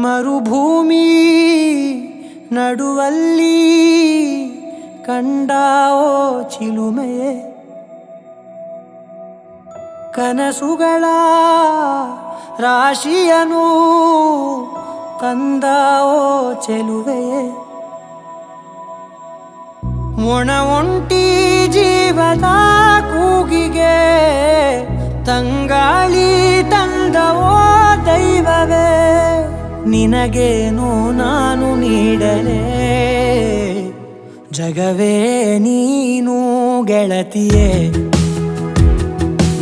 ಮರುಭೂಮಿ ನಡುವಲ್ಲಿ ಕಂಡಾವೋ ಚಿಲುಮೆಯೇ, ಕನಸುಗಳ ರಾಶಿಯನು ತಂದಾವೋ ಚೆಲುವೆಯೇ, ಒಣ ಒಂಟಿ ಜೀವದ ಕೂಗಿಗೆ ತಂಗಾಳಿ ತಂದವೋ ದೈವವೇ, ನಿನಗೇನು ನಾನು ನೀಡಲೇ ಜಗವೇ ನೀನು ಗೆಳತಿಯೇ,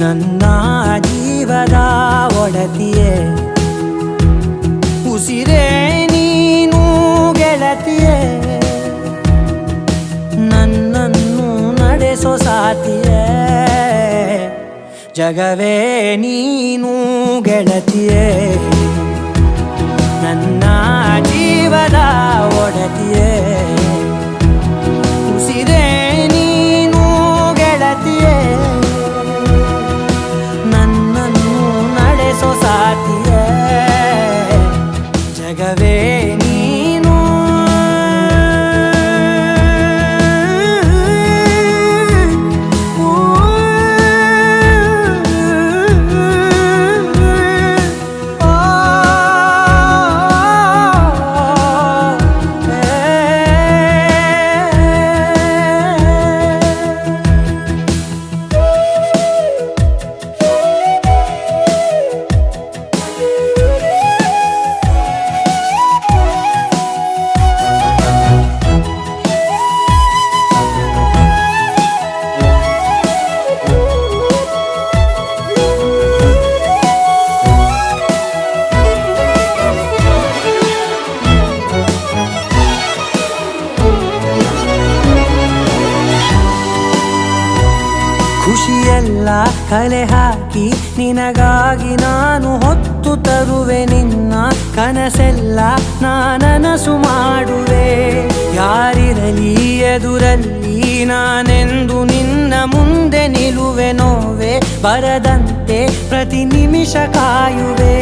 ನನ್ನ ಜೀವದ ಒಡತಿಯೇ, ಉಸಿರೇ ನೀನು ಗೆಳತಿಯೇ, ನನ್ನನ್ನು ನಡೆಸೋ ಸಾತಿಯೇ, ಜಗವೇ ನೀನು ಗೆಳತಿಯೇ, ನನ್ನ ಜೀವದ ಒಡತಿಯೇ, ಉಸಿರೇ ನೀನು ಗೆಳತಿಯೇ, ನನ್ನನ್ನು ನಡೆಸೋ ಸಾತಿಯೇ, ಜಗವೇ ನೀನು. ಖುಷಿಯೆಲ್ಲ ಕಲೆ ಹಾಕಿ ನಿನಗಾಗಿ ನಾನು ಹೊತ್ತು ತರುವೆ, ನಿನ್ನ ಕನಸೆಲ್ಲ ನಾನನಸು ಮಾಡುವೆ, ಯಾರಿರಲಿ ಎದುರಲ್ಲಿ ನಾನೆಂದು ನಿನ್ನ ಮುಂದೆ ನಿಲ್ಲುವೆ, ನೋವೆ ಬರದಂತೆ ಪ್ರತಿ ನಿಮಿಷ ಕಾಯುವೆ,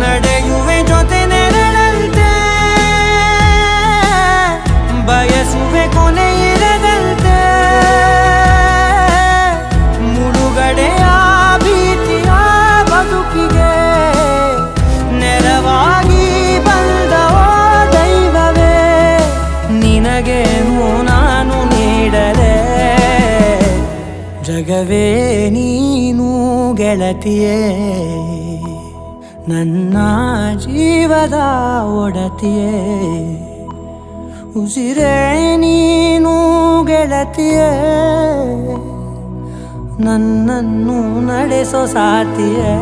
ನಡೆಯುವೆ ಜೊತೆ ನೆರಳಂತೆ, ಬಯಸುವೆ ಕೊನೆ ಇರದಂತೆ, ಮುಳುಗಡೆಯ ಭೀತಿಯ ಬದುಕಿಗೆ ನೆರವಾಗಿ ಬಂದವೋ ದೈವವೇ, ನಿನಗೇನು ನಾನು ನೀಡಲೇ ಜಗವೇ ನೀನು ಗೆಳತಿಯೇ, ನನ್ನ ಜೀವದ ಒಡತಿಯೇ, ಉಸಿರೇ ನೀನು ಗೆಳತಿಯೇ, ನನ್ನನ್ನು ನಡೆಸೋ ಸಾತಿಯೇ.